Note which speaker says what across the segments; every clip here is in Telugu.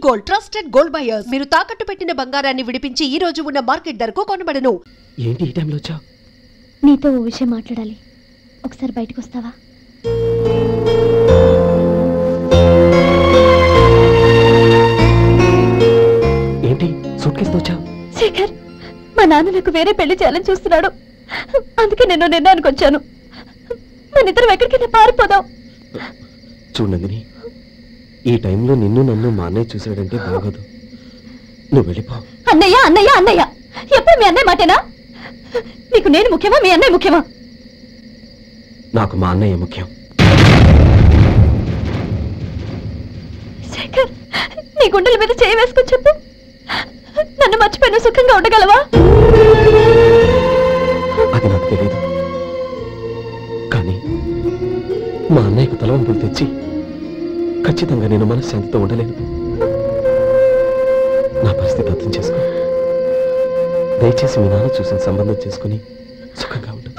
Speaker 1: Gold, trusted gold buyers. మీరు తాకట్టు పెట్టిన బంగారాన్ని విడిపించి ఈ రోజు ఉన్న మార్కెట్ ధరకు కొనబడను.
Speaker 2: ఏంటి ఈ టైంలో వచ్చావు?
Speaker 3: నీతో ఓ విషయం మాట్లాడాలి. ఒకసారి బయటకు వస్తావా?
Speaker 2: ఏంటి సూట్ కేసుతో వచ్చావు?
Speaker 3: శేఖర్, మా నాన్న నాకు వేరే పెళ్లి చేయాలని చూస్తున్నాడు. అందుకే నేను నిర్ణయానికి వచ్చాను. మన ఇద్దరం ఎక్కడికైనా పారిపోదాం.
Speaker 2: చూడండి, ఈ టైంలో నిన్ను నన్ను మా అన్నయ్య చూశాడంటే బాగోదు. నువ్వు వెళ్ళిపో.
Speaker 3: అన్నయ్య అన్నయ్య అన్నయ్య, ఎప్పుడు మీ అన్నయ్య మాటేనా? నీకు నేను ముఖ్యమా, మీ అన్నయ్య ముఖ్యమా?
Speaker 2: నాకు మా అన్నయ్య ముఖ్యం.
Speaker 3: శేఖర్, నీ గుండెల మీద చేయి వేసుకొని చెప్పు, నన్ను మర్చిపోయిన సుఖంగా ఉండగలవా?
Speaker 2: అది నాకు తెలియదు, కానీ మా అన్నయ్యకు తలవంపులు తెచ్చి ఖచ్చితంగా నేను మనశ్శాంతితో ఉండలేను. నా పరిస్థితి అర్థం చేసుకో. దయచేసి మీ నాన్న చూసిన సంబంధం చేసుకుని సుఖంగా ఉండు.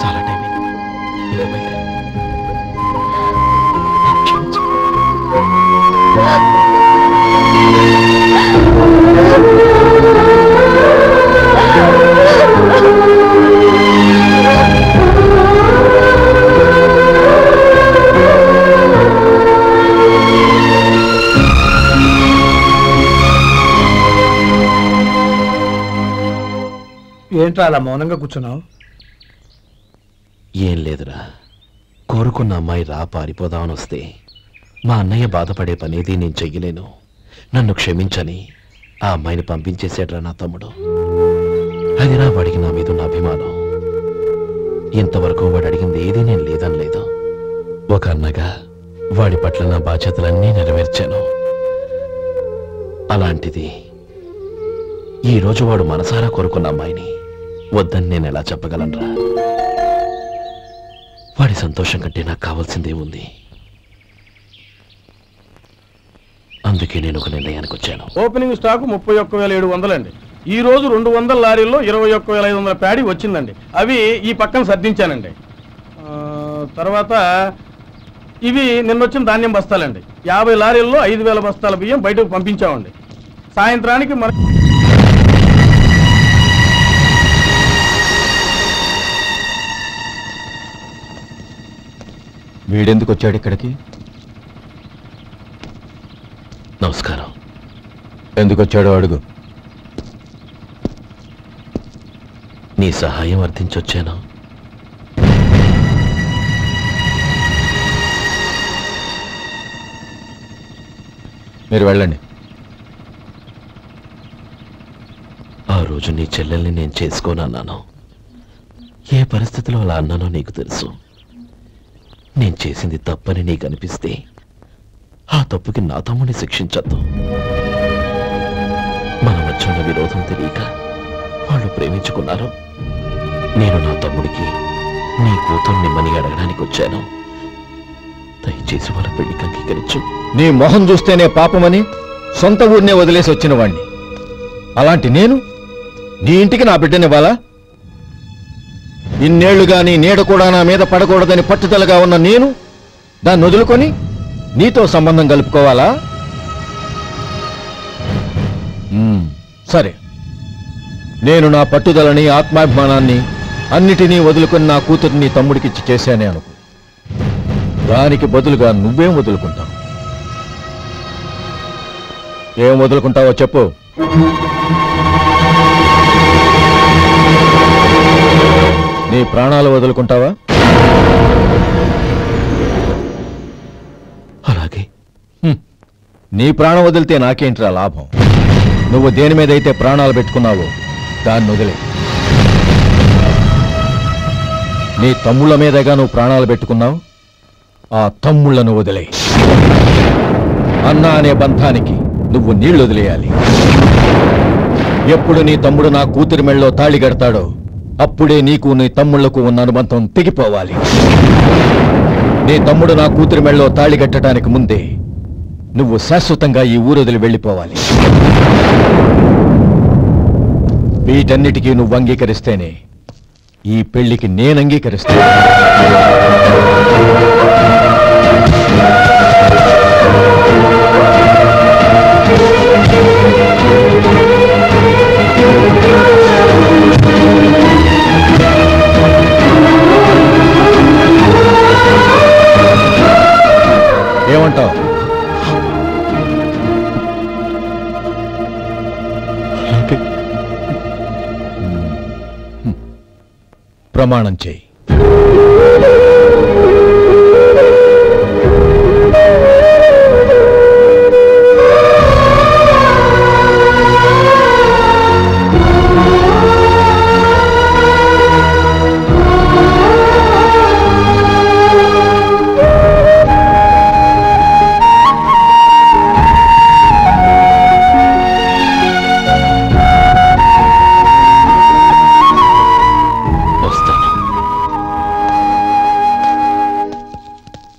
Speaker 2: చాలా టైం అయింది. ఇంకా బయలుదేరు. క్షమించు.
Speaker 4: ఏంట్రా అలా మౌనంగా కూర్చున్నావు?
Speaker 5: ఏం లేదురా, కోరుకున్న అమ్మాయి రా పారిపోదామని వస్తే మా అన్నయ్య బాధపడే పనేది నేను చెయ్యలేను. నన్ను క్షమించని ఆ అమ్మాయిని పంపించేశాడ్రా నా తమ్ముడు. అది నా వాడికి నా మీద ఉన్న అభిమానం. ఇంతవరకు వాడు అడిగింది ఏది నేను లేదని లేదు. ఒక అన్నగా వాడి పట్ల నా బాధ్యతలన్నీ నెరవేర్చాను. అలాంటిది ఈరోజు వాడు మనసారా కోరుకున్న అమ్మాయిని వద్దని నేను ఎలా చెప్పగలనరా? వాడి సంతోషం కంటే నాకు కావాల్సిందే ఉంది. అందుకే నేను ఒక నిర్ణయానికి వచ్చాను.
Speaker 4: ఓపెనింగ్ స్టాక్ 31,700 అండి. ఈ రోజు 200 లారీల్లో 21,500 ప్యాడీ వచ్చిందండి. అవి ఈ పక్కన సర్దించానండి. తర్వాత ఇవి నిన్నొచ్చిన ధాన్యం బస్తాలండి. 50 లారీల్లో 5,000 బస్తాల బియ్యం బయటకు పంపించామండి. సాయంత్రానికి మన
Speaker 6: వీడెందుకు వచ్చాడు ఇక్కడికి?
Speaker 5: నమస్కారం.
Speaker 6: ఎందుకు వచ్చాడో అడుగు.
Speaker 5: నీ సహాయం అర్థించొచ్చాను.
Speaker 6: మీరు వెళ్ళండి.
Speaker 5: ఆ రోజు నీ చెల్లెల్ని నేను చేసుకోనన్నాను. ఏ పరిస్థితిలో అలా అన్నానో నీకు తెలుసు. నేను చేసింది తప్పని నీకు అనిపిస్తే ఆ తప్పుకి నా తమ్ముని శిక్షించద్దు. మన మధ్య ఉన్న విరోధం తెలియక వాళ్ళు ప్రేమించుకున్నారు. నేను నా తమ్ముడికి నీ కూతుర్ని మని అడగడానికి వచ్చాను. దయచేసి వాళ్ళ పెళ్లికి అంగీకరించు.
Speaker 6: నీ మొహం చూస్తేనే పాపమని సొంత ఊరినే వదిలేసి వచ్చిన వాణ్ణి. అలాంటి నేను నీ ఇంటికి నా బిడ్డనివ్వాలా? ఇన్నేళ్లుగా నీ నీడ కూడా నా మీద పడకూడదని పట్టుదలగా ఉన్న నేను దాన్ని వదులుకొని నీతో సంబంధం కలుపుకోవాలా? సరే, నేను నా పట్టుదలని ఆత్మాభిమానాన్ని అన్నిటినీ వదులుకొని నా కూతుర్ని తమ్ముడికిచ్చి చేశానే అనుకో. దానికి బదులుగా నువ్వేం వదులుకుంటావు? ఏం వదులుకుంటావో చెప్పు. నీ ప్రాణాలు వదులుకుంటావా?
Speaker 5: అలాగే.
Speaker 6: నీ ప్రాణం వదిలితే నాకేంట్రా లాభం? నువ్వు దేని మీద అయితే ప్రాణాలు పెట్టుకున్నావో దాన్ని వదిలే. నీ తమ్ముళ్ళ మీదగా నువ్వు ప్రాణాలు పెట్టుకున్నావు. ఆ తమ్ముళ్లను వదిలే. అన్న అనే బంధానికి నువ్వు నీళ్లు వదిలేయాలి. ఎప్పుడు నీ తమ్ముడు నా కూతురి మెళ్ళలో తాళి కడతాడో అప్పుడే నీకు నీ తమ్ముళ్లకు ఉన్న అనుబంధం తెగిపోవాలి. నీ తమ్ముడు నా కూతురి మెళ్ళలో తాళి కట్టడానికి ముందే నువ్వు శాశ్వతంగా ఈ ఊరొదిలి వెళ్ళిపోవాలి. వీటన్నిటికీ నువ్వు అంగీకరిస్తేనే ఈ పెళ్లికి నేను అంగీకరిస్తాను. ఏమంటావు? ప్రమాణం చేయి.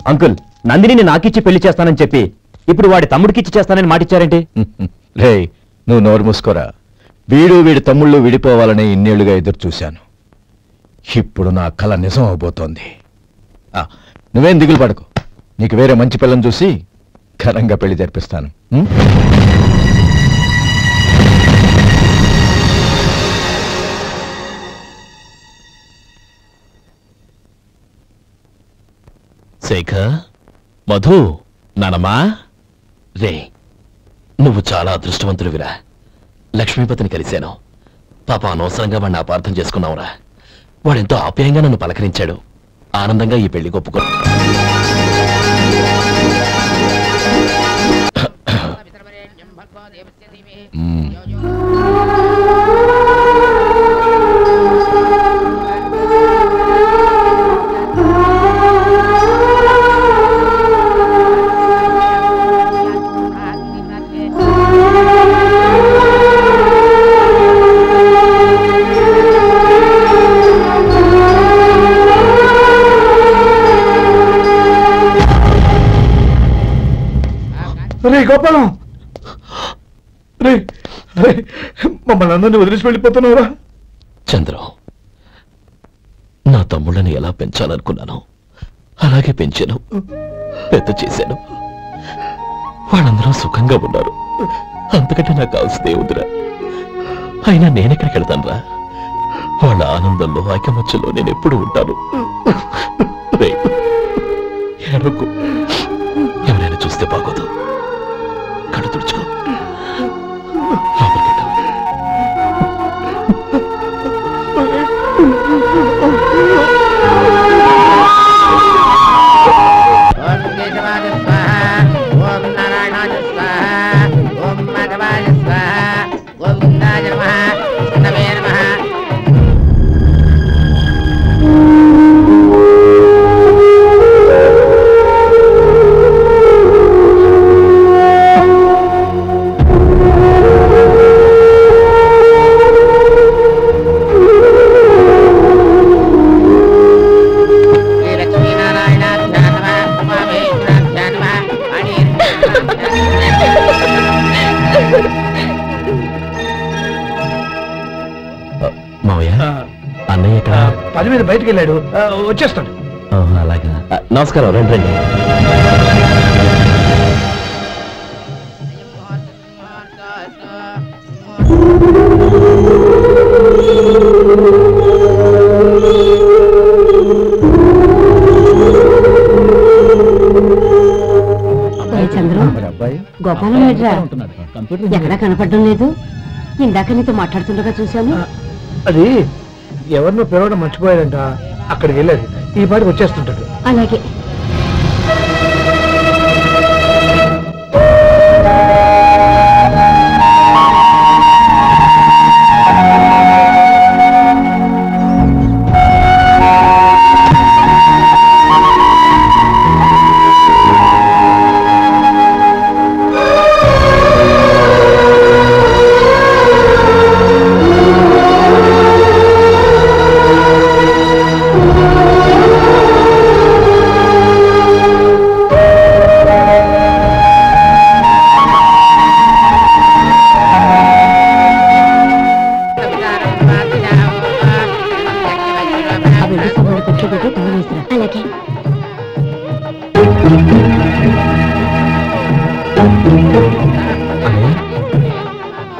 Speaker 7: అంకుల్, నందిని నాకిచ్చి పెళ్లి చేస్తానని చెప్పి ఇప్పుడు వాడి తమ్ముడికిచ్చి చేస్తానని మాటిచ్చారేంటి?
Speaker 6: రే, నువ్వు నోరు మూసుకోరా. వీడి తమ్ముళ్ళు విడిపోవాలని ఇన్నేళ్లుగా ఎదురు చూశాను. ఇప్పుడు నా కల నిజం అవబోతోంది. నువ్వేం దిగులు పడకు. నీకు వేరే మంచి పిల్లని చూసి ఘనంగా పెళ్లి జరిపిస్తాను.
Speaker 5: శేఖర్, మధు, నానమ్మా, రే, నువ్వు చాలా అదృష్టవంతుడివిరా. లక్ష్మీపతిని కలిశాను. పాప అనవసరంగా వాడిని అపార్థం చేసుకున్నావురా. వాడెంతో ఆప్యాయంగా నన్ను పలకరించాడు. ఆనందంగా ఈ పెళ్లి ఒప్పుకో.
Speaker 4: రే గోపాలం, రే రే, మమ్మల్ని అందరినీ వదిలేసి వెళ్ళిపోతున్నావురా.
Speaker 5: చంద్రం, నా తమ్ముళ్ళని ఎలా పెంచాలనుకున్నాను అలాగే పెంచాను, పెద్ద చేశాను. వాళ్ళందరూ సుఖంగా ఉన్నారు. అంతకంటే నాకు కావాల్సిందే వద్దురా. అయినా నేనెక్కడికి వెళ్తానురా? వాళ్ళ ఆనందంలో ఐకమత్యంలో నేను ఎప్పుడు ఉంటాను. ఏడవకు, ఎవరైనా చూస్తే బాగోదు. కళ్ళు తుడుచుకో. లోపలికి
Speaker 4: పని మీద బయటకు వెళ్ళాడు, వచ్చేస్తాడు.
Speaker 5: అలాగా, నమస్కారం. రండి రండి.
Speaker 3: గోపాలం ఎక్కడా కనపడడం లేదు. ఇందాక నీతో మాట్లాడుతుండగా చూశాను.
Speaker 4: అది ఎవరినో పిలవడం మర్చిపోయాడంట, అక్కడికి వెళ్ళాడు. ఈ పాటికి వచ్చేస్తుంటాడు.
Speaker 3: అలాగే.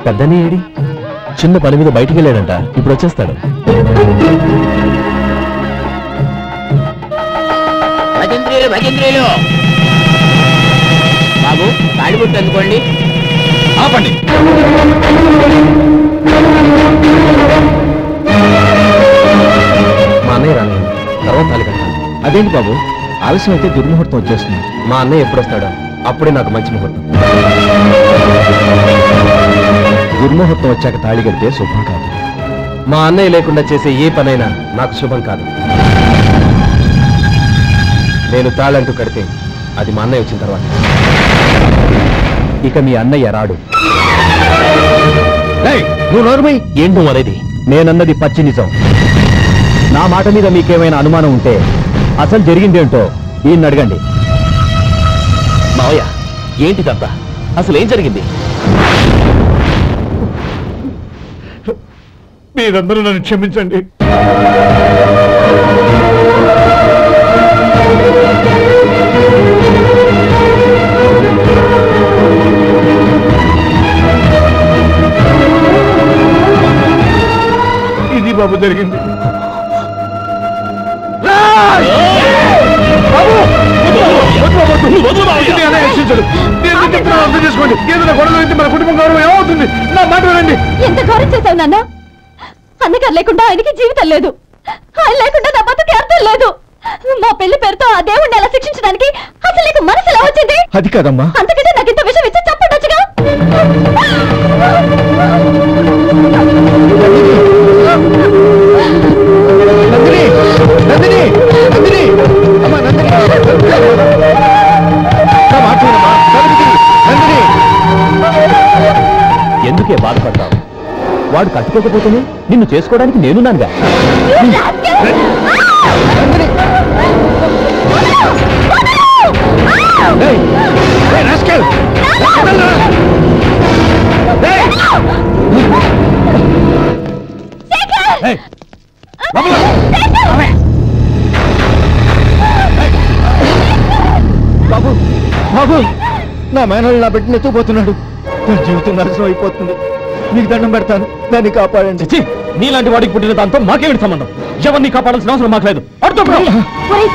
Speaker 5: పెద్దని ఏడి? చిన్న పని మీద బయటికి వెళ్ళాడంట, ఇప్పుడు వచ్చేస్తాడు.
Speaker 8: భజంత్రీలు
Speaker 7: బాబు తాడిబొట్టు అందుకోండి.
Speaker 6: ఆపండి.
Speaker 2: మా అన్నయ్య రాను, తర్వాత తాళి కట్టాను.
Speaker 6: అదేంటి బాబు, ఆలస్యం అయితే దుర్ముహూర్తం వచ్చేస్తుంది.
Speaker 2: మా అన్నయ్య ఎప్పుడు వస్తాడో అప్పుడే నాకు మంచి ముహూర్తం.
Speaker 6: దుర్ముహూర్తం వచ్చాక తాళి కడితే శుభం కాదు.
Speaker 2: మా అన్నయ్య లేకుండా చేసే ఏ పనైనా నాకు శుభం కాదు. నేను తాళంటూ కడితే అది మా అన్నయ్య వచ్చిన తర్వాత.
Speaker 6: ఇక మీ అన్నయ్య రాడు. నువ్వు నోరుమై.
Speaker 7: ఏంటి నువ్వు అనేది?
Speaker 6: నేనన్నది పచ్చి నిజం. నా మాట మీద మీకేమైనా అనుమానం ఉంటే అసలు జరిగిందేంటో ఈయన్ని అడగండి.
Speaker 7: మావయ్య ఏంటిదంతా? అసలు ఏం జరిగింది?
Speaker 6: మీరందరూ నన్ను క్షమించండి. ఇది బాబు జరిగింది. అర్థం చేసుకోండి. ఏదైనా గొడవ అయితే మన కుటుంబం గౌరవం ఏమవుతుంది? నా మాట వినండి.
Speaker 3: ఎంత గౌరవం చేశావు నాన్న? అన్నగారు లేకుండా ఆయనకి జీవితం లేదు, ఆయన లేకుండా నా బతుకి అర్థం లేదు. మా పెళ్లి పేరుతో ఆ దేవుణ్ణి ఎలా శిక్షించడానికి అసలు నీకు మనసు ఎలా వచ్చింది?
Speaker 6: అది కాదమ్మా.
Speaker 3: అంతకంటే నాకు ఇంత విషయం ఇచ్చి చంపడొచ్చుగా.
Speaker 6: నందిని, నందిని, నందిని, అమ్మా నందిని, నా మాట వినమ్మా. నందిని,
Speaker 7: ఎందుకే బాధపడతావు? వాడు కట్టుకోకపోతేనే నిన్ను చేసుకోవడానికి నేనున్నానుగా.
Speaker 6: బాబు, బాబు, నా మేనల్ని నా బిడ్డను ఎత్తుకుపోతున్నాడు. నా జీవితం నాశనం అయిపోతుంది. మీకు దండం పెడతాను, దాన్ని కాపాడండి.
Speaker 7: నీలాంటి వాడికి పుట్టిన దాంతో మాకేమిటి సంబంధం? ఎవరిని కాపాడాల్సిన అవసరం మాకు లేదు.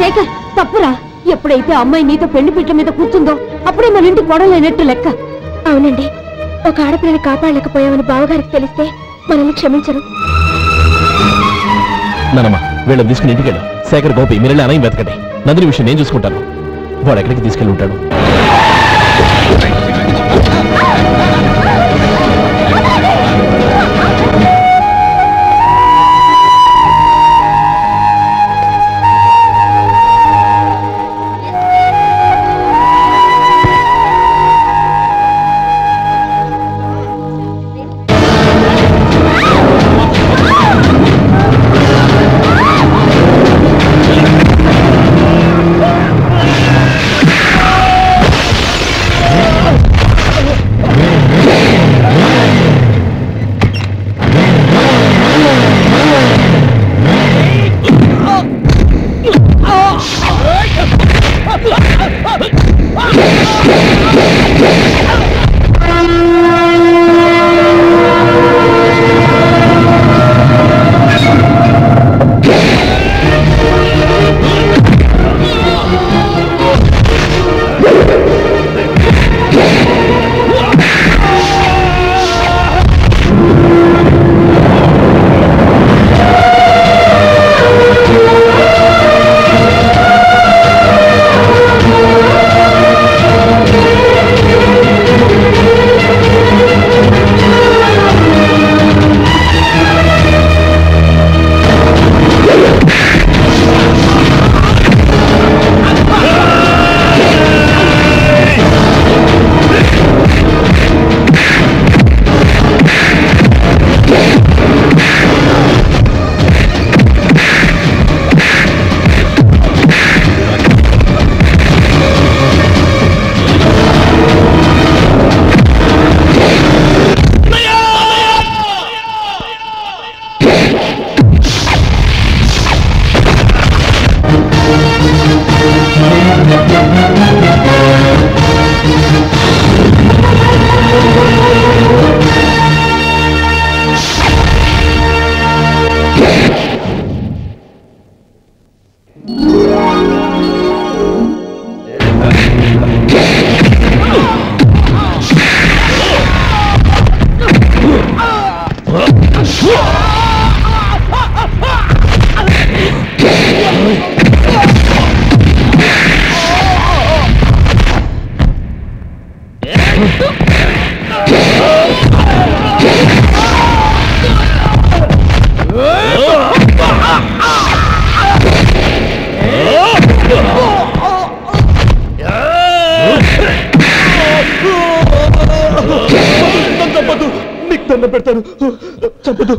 Speaker 3: శేఖర్ తప్పురా. ఎప్పుడైతే అమ్మాయి నీతో పెళ్లి పీటల మీద కూర్చుందో అప్పుడే మన ఇంటి గొడవలేనట్టు లెక్క. అవునండి, ఒక ఆడపిల్లని కాపాడలేకపోయామని బావగారికి తెలిస్తే మనల్ని క్షమించరు.
Speaker 7: నానమ్మ వీళ్ళని తీసుకుని ఇంటికి వెళ్ళు. శేఖర్, గోపి మీరు వెళ్ళి అన్నయ్య వెతకండి. నందిని విషయం నేను చూసుకుంటాను. వాడు ఎక్కడికి తీసుకెళ్ళి ఉంటాడు? చంపదు, నీకు దండం పెడతాను, చంపదు.